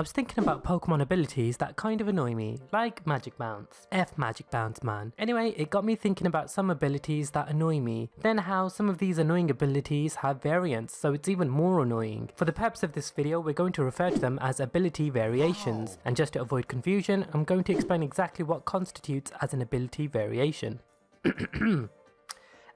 I was thinking about Pokemon abilities that kind of annoy me, like Magic Bounce. F Magic Bounce, man. Anyway, it got me thinking about some abilities that annoy me, then how some of these annoying abilities have variants, so it's even more annoying. For the purpose of this video, we're going to refer to them as ability variations, and just to avoid confusion, I'm going to explain exactly what constitutes as an ability variation.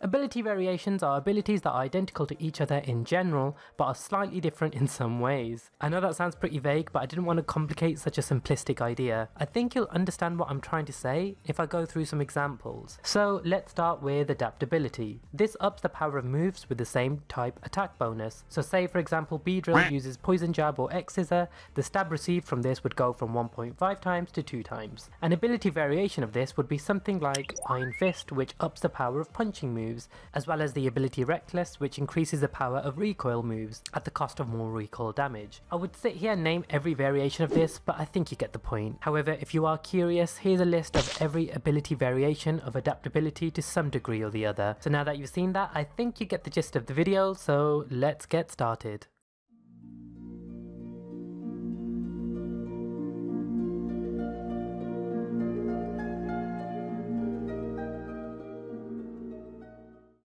Ability variations are abilities that are identical to each other in general, but are slightly different in some ways. I know that sounds pretty vague, but I didn't want to complicate such a simplistic idea. I think you'll understand what I'm trying to say if I go through some examples. So let's start with adaptability. This ups the power of moves with the same type attack bonus. So say for example Beedrill uses Poison Jab or X-Scissor, the stab received from this would go from 1.5 times to 2 times. An ability variation of this would be something like Iron Fist, which ups the power of punching moves, as well as the ability Reckless, which increases the power of recoil moves at the cost of more recoil damage. I would sit here and name every variation of this, but I think you get the point. However, if you are curious, here's a list of every ability variation of adaptability to some degree or the other. So now that you've seen that, I think you get the gist of the video, so let's get started.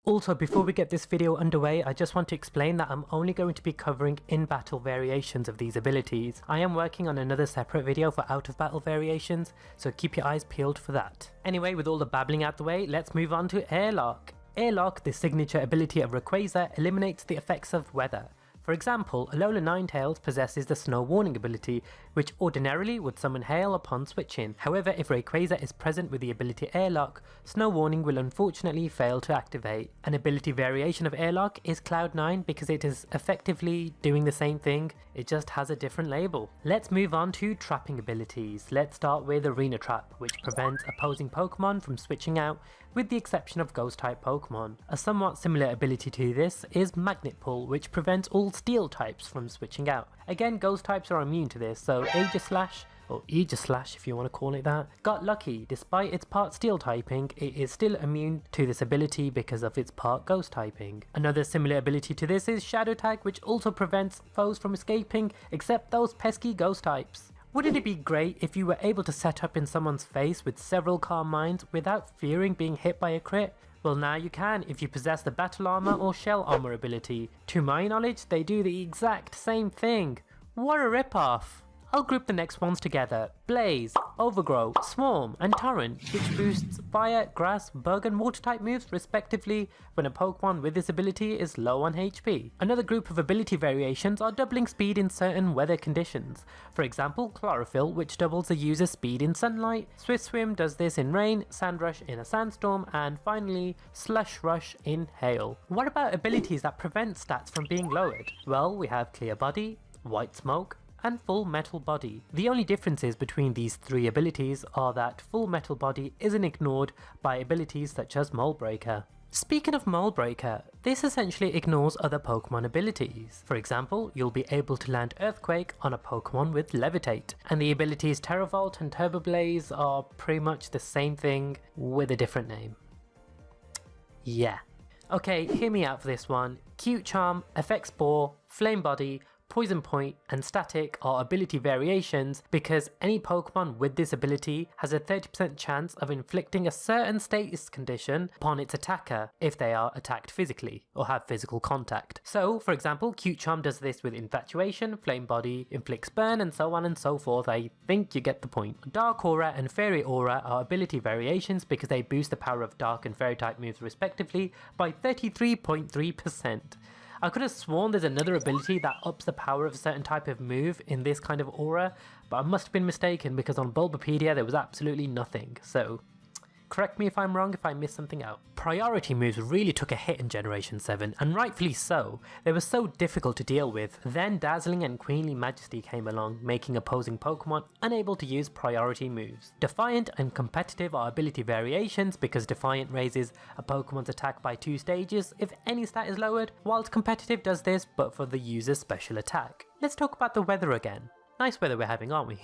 Also, before we get this video underway, I just want to explain that I'm only going to be covering in-battle variations of these abilities. I am working on another separate video for out-of-battle variations, so keep your eyes peeled for that. Anyway, with all the babbling out the way, let's move on to Airlock. Airlock, the signature ability of Rayquaza, eliminates the effects of weather. For example, Alola Ninetales possesses the Snow Warning ability, which ordinarily would summon Hail upon switching. However, if Rayquaza is present with the ability Airlock, Snow Warning will unfortunately fail to activate. An ability variation of Airlock is Cloud9 because it is effectively doing the same thing, it just has a different label. Let's move on to trapping abilities. Let's start with Arena Trap, which prevents opposing Pokemon from switching out, with the exception of Ghost type Pokemon. A somewhat similar ability to this is Magnet Pull, which prevents all Steel types from switching out. Again, Ghost types are immune to this, so Aegislash, or Aegislash if you want to call it that, got lucky. Despite its part Steel typing, it is still immune to this ability because of its part Ghost typing. Another similar ability to this is Shadow Tag, which also prevents foes from escaping, except those pesky Ghost types. Wouldn't it be great if you were able to set up in someone's face with several Calm Minds without fearing being hit by a crit? Well, now you can if you possess the Battle Armor or Shell Armor ability. To my knowledge, they do the exact same thing. What a ripoff! I'll group the next ones together. Blaze, Overgrow, Swarm, and Torrent, which boosts Fire, Grass, Bug, and Water type moves respectively when a Pokemon with this ability is low on HP. Another group of ability variations are doubling speed in certain weather conditions. For example, Chlorophyll, which doubles a user's speed in sunlight, Swift Swim does this in rain, Sand Rush in a sandstorm, and finally, Slush Rush in hail. What about abilities that prevent stats from being lowered? Well, we have Clear Body, White Smoke, and Full Metal Body. The only differences between these three abilities are that Full Metal Body isn't ignored by abilities such as Mold Breaker. Speaking of Mold Breaker, this essentially ignores other Pokemon abilities. For example, you'll be able to land Earthquake on a Pokemon with Levitate, and the abilities Terra Volt and Turbo Blaze are pretty much the same thing with a different name. Yeah. Okay, hear me out for this one. Cute Charm, Effect Spore, Flame Body, Poison Point, and Static are ability variations because any Pokemon with this ability has a 30% chance of inflicting a certain status condition upon its attacker if they are attacked physically or have physical contact. So, for example, Cute Charm does this with Infatuation, Flame Body, inflicts Burn, and so on and so forth. I think you get the point. Dark Aura and Fairy Aura are ability variations because they boost the power of Dark and Fairy type moves respectively by 33.3%. I could have sworn there's another ability that ups the power of a certain type of move in this kind of aura, but I must have been mistaken because on Bulbapedia there was absolutely nothing, so correct me if I'm wrong if I missed something out. Priority moves really took a hit in Generation 7, and rightfully so. They were so difficult to deal with. Then Dazzling and Queenly Majesty came along, making opposing Pokemon unable to use priority moves. Defiant and Competitive are ability variations because Defiant raises a Pokemon's attack by 2 stages if any stat is lowered, whilst Competitive does this but for the user's special attack. Let's talk about the weather again. Nice weather we're having, aren't we?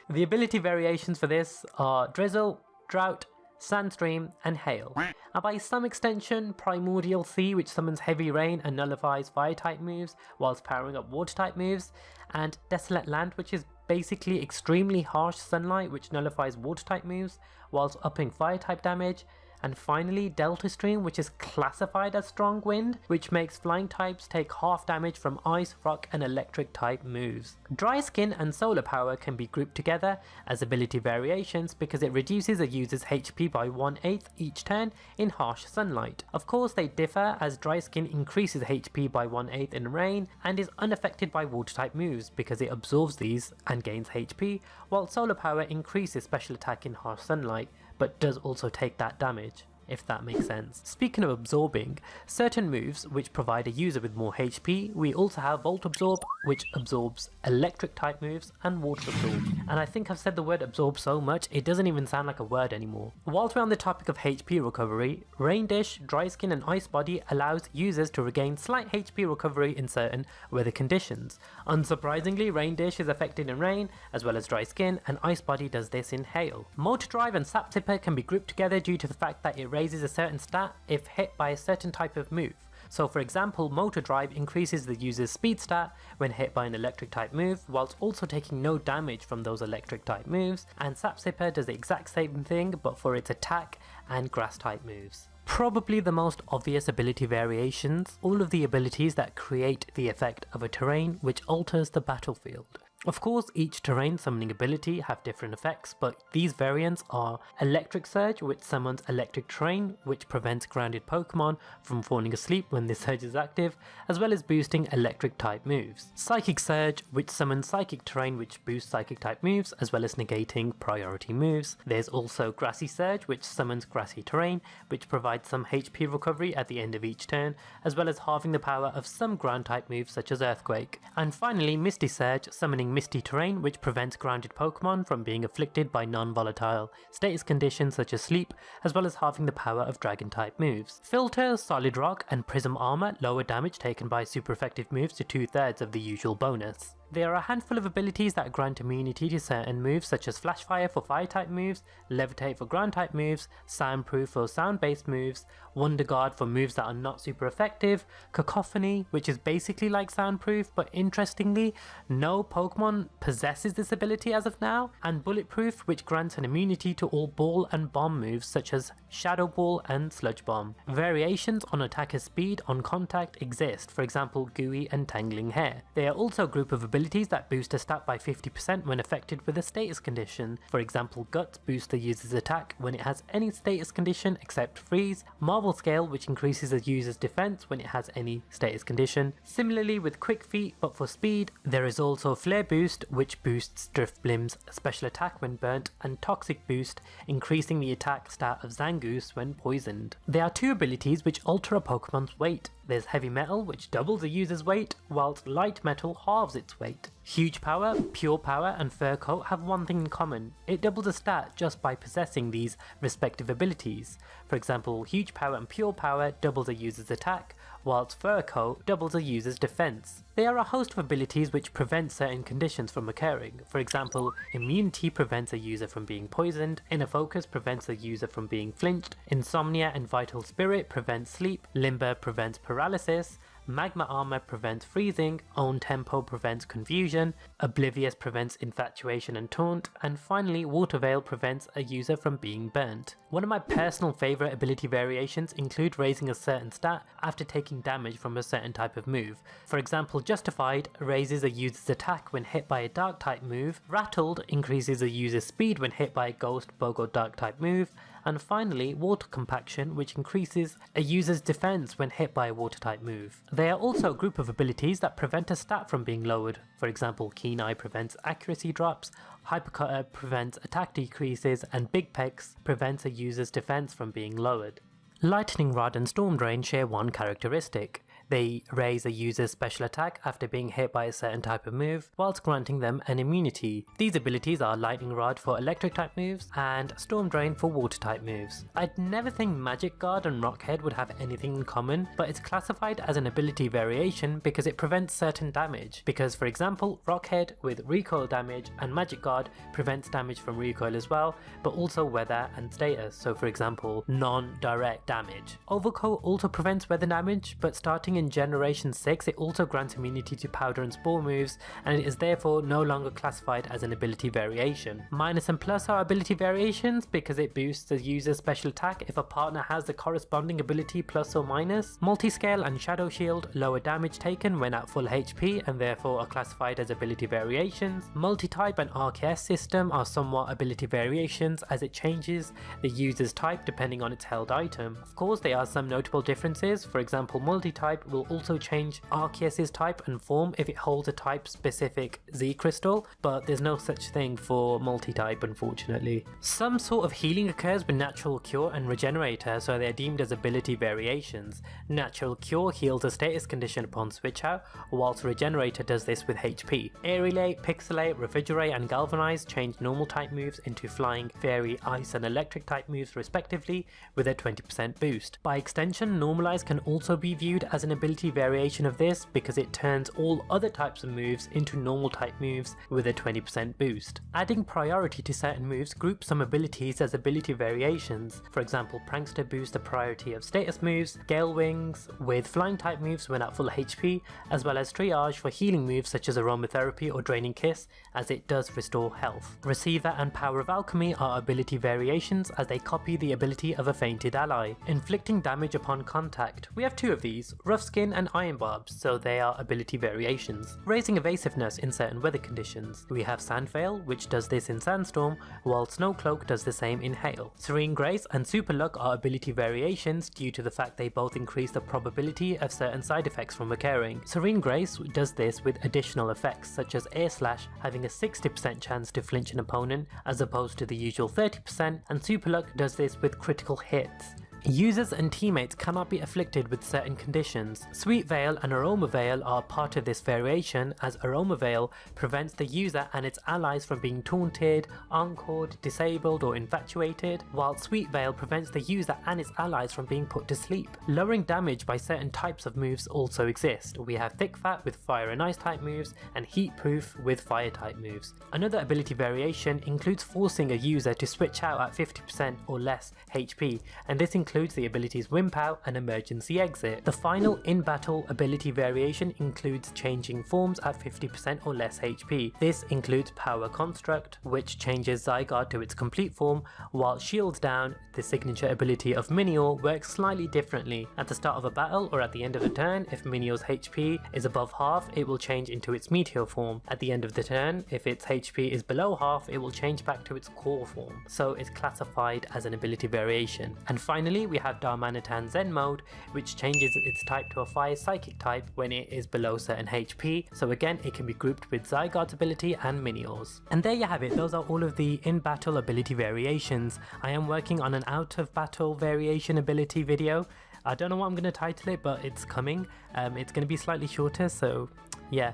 The ability variations for this are Drizzle, Drought, Sandstream, and Hail. And by some extension, Primordial Sea, which summons Heavy Rain and nullifies Fire type moves whilst powering up Water type moves, and Desolate Land, which is basically extremely harsh sunlight which nullifies water type moves whilst upping fire type damage. And finally, Delta Stream, which is classified as strong wind, which makes flying types take half damage from ice, rock and electric type moves. Dry Skin and Solar Power can be grouped together as ability variations because it reduces a user's HP by 1/8 each turn in harsh sunlight. Of course they differ, as Dry Skin increases HP by 1/8 in rain and is unaffected by water type moves because it absorbs these and gains HP, while Solar Power increases special attack in harsh sunlight but does also take that damage, if that makes sense. Speaking of absorbing, certain moves which provide a user with more HP, we also have Volt Absorb, which absorbs electric type moves, and Water Absorb. And I think I've said the word absorb so much it doesn't even sound like a word anymore. Whilst we're on the topic of HP recovery, Rain Dish, Dry Skin and Ice Body allows users to regain slight HP recovery in certain weather conditions. Unsurprisingly, Rain Dish is affected in rain as well as Dry Skin, and Ice Body does this in hail. Motor Drive and Sap Zipper can be grouped together due to the fact that it raises a certain stat if hit by a certain type of move. So for example, Motor Drive increases the user's speed stat when hit by an electric type move, whilst also taking no damage from those electric type moves, and Sap Zipper does the exact same thing but for its attack and grass type moves. Probably the most obvious ability variations, all of the abilities that create the effect of a terrain which alters the battlefield. Of course, each terrain summoning ability have different effects, but these variants are Electric Surge, which summons electric terrain, which prevents grounded Pokemon from falling asleep when this surge is active, as well as boosting electric type moves. Psychic Surge, which summons psychic terrain which boosts psychic type moves, as well as negating priority moves. There's also Grassy Surge, which summons grassy terrain, which provides some HP recovery at the end of each turn, as well as halving the power of some ground type moves such as Earthquake. And finally, Misty Surge, summoning misty terrain which prevents grounded Pokemon from being afflicted by non-volatile status conditions such as sleep, as well as halving the power of dragon type moves. Filter, Solid Rock and Prism Armor lower damage taken by super effective moves to 2/3 of the usual bonus. There are a handful of abilities that grant immunity to certain moves such as Flash Fire for fire type moves, Levitate for ground type moves, Soundproof for sound based moves, Wonder Guard for moves that are not super effective, Cacophony, which is basically like Soundproof but interestingly no Pokemon possesses this ability as of now, and Bulletproof, which grants an immunity to all ball and bomb moves such as Shadow Ball and Sludge Bomb. Variations on attacker's speed on contact exist, for example Gooey and Tangling Hair. They are also a group of abilities that boost a stat by 50% when affected with a status condition. For example, Guts boosts the user's attack when it has any status condition except Freeze, Marvel Scale, which increases the user's defense when it has any status condition. Similarly with Quick Feet but for speed, there is also Flare Boost, which boosts Drifblim's special attack when burnt, and Toxic Boost, increasing the attack stat of Zangoose when poisoned. There are two abilities which alter a Pokemon's weight. There's Heavy Metal, which doubles a user's weight, whilst Light Metal halves its weight. Huge Power, Pure Power and Fur Coat have one thing in common: it doubles a stat just by possessing these respective abilities. For example, Huge Power and Pure Power doubles a user's attack, whilst Fur Coat doubles a user's defense. There are a host of abilities which prevent certain conditions from occurring. For example, Immunity prevents a user from being poisoned, Inner Focus prevents a user from being flinched, Insomnia and Vital Spirit prevents sleep, Limber prevents paralysis, Magma Armor prevents freezing, Own Tempo prevents confusion, Oblivious prevents infatuation and taunt, and finally Water Veil prevents a user from being burnt. One of my personal favourite ability variations include raising a certain stat after taking damage from a certain type of move. For example, Justified raises a user's attack when hit by a dark type move, Rattled increases a user's speed when hit by a Ghost, Bug or Dark type move, and finally Water Compaction, which increases a user's defense when hit by a water type move. They are also a group of abilities that prevent a stat from being lowered. For example, Keen Eye prevents accuracy drops, Hypercutter prevents attack decreases, and Big Pecs prevents a user's defense from being lowered. Lightning Rod and Storm Drain share one characteristic. They raise a user's special attack after being hit by a certain type of move, whilst granting them an immunity. These abilities are Lightning Rod for electric type moves and Storm Drain for water type moves. I'd never think Magic Guard and Rockhead would have anything in common, but it's classified as an ability variation because it prevents certain damage. Because for example, Rockhead with recoil damage and Magic Guard prevents damage from recoil as well, but also weather and status, so for example, non-direct damage. Overcoat also prevents weather damage, but starting in Generation 6, it also grants immunity to powder and spore moves, and it is therefore no longer classified as an ability variation. Minus and plus are ability variations because it boosts the user's special attack if a partner has the corresponding ability plus or minus. Multiscale and Shadow Shield lower damage taken when at full HP and therefore are classified as ability variations. Multi-type and RKS system are somewhat ability variations as it changes the user's type depending on its held item. Of course, there are some notable differences. For example, multi-type will also change Arceus's type and form if it holds a type specific Z crystal, but there's no such thing for multi-type unfortunately. Some sort of healing occurs with Natural Cure and Regenerator, so they're deemed as ability variations. Natural Cure heals a status condition upon switch out, whilst Regenerator does this with HP. Aerolate, Pixelate, Refrigerate and Galvanize change normal type moves into Flying, Fairy, Ice and Electric type moves respectively with a 20% boost. By extension, Normalize can also be viewed as an ability variation of this because it turns all other types of moves into normal type moves with a 20% boost. Adding priority to certain moves groups some abilities as ability variations. For example, Prankster boosts the priority of status moves, Gale Wings with flying type moves when at full HP, as well as Triage for healing moves such as Aromatherapy or Draining Kiss, as it does restore health. Receiver and Power of Alchemy are ability variations as they copy the ability of a fainted ally. Inflicting damage upon contact. We have two of these, Rough Skin and Iron Barbs, so they are ability variations. Raising evasiveness in certain weather conditions. We have Sandveil, which does this in Sandstorm, while Snowcloak does the same in Hail. Serene Grace and Super Luck are ability variations due to the fact they both increase the probability of certain side effects from occurring. Serene Grace does this with additional effects such as Air Slash having a 60% chance to flinch an opponent as opposed to the usual 30%, and Super Luck does this with critical hits. Users and teammates cannot be afflicted with certain conditions. Sweet Veil and Aroma Veil are part of this variation, as Aroma Veil prevents the user and its allies from being taunted, encored, disabled or infatuated, while Sweet Veil prevents the user and its allies from being put to sleep. Lowering damage by certain types of moves also exist. We have Thick Fat with Fire and Ice type moves and Heat Proof with Fire type moves. Another ability variation includes forcing a user to switch out at 50% or less HP, and this includes the abilities Wimp Out and Emergency Exit. The final in-battle ability variation includes changing forms at 50% or less HP. This includes Power Construct, which changes Zygarde to its complete form, while Shields Down, the signature ability of Minior, works slightly differently. At the start of a battle or at the end of a turn, if Minior's HP is above half, it will change into its Meteor form. At the end of the turn, if its HP is below half, it will change back to its core form, so it's classified as an ability variation. And finally, we have Darmanitan Zen mode, which changes its type to a fire psychic type when it is below certain HP, so again it can be grouped with Zygarde's ability and Minior's. And there you have it, those are all of the in-battle ability variations. I am working on an out-of-battle variation ability video. I don't know what I'm going to title it, but it's coming. It's going to be slightly shorter, so yeah.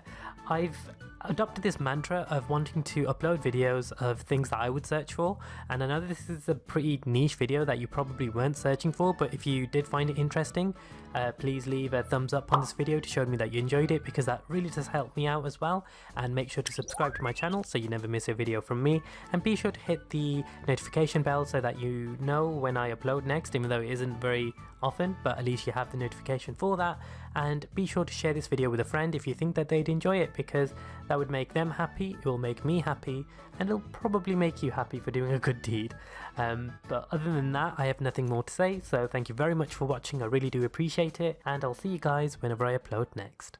I've adopted this mantra of wanting to upload videos of things that I would search for, and I know this is a pretty niche video that you probably weren't searching for, but if you did find it interesting, please leave a thumbs up on this video to show me that you enjoyed it, because that really does help me out as well. And make sure to subscribe to my channel so you never miss a video from me, and be sure to hit the notification bell so that you know when I upload next, even though it isn't very often, but at least you have the notification for that. And be sure to share this video with a friend if you think that they'd enjoy it, because that would make them happy, it will make me happy, and it'll probably make you happy for doing a good deed. But other than that, I have nothing more to say, so thank you very much for watching, I really do appreciate it, and I'll see you guys whenever I upload next.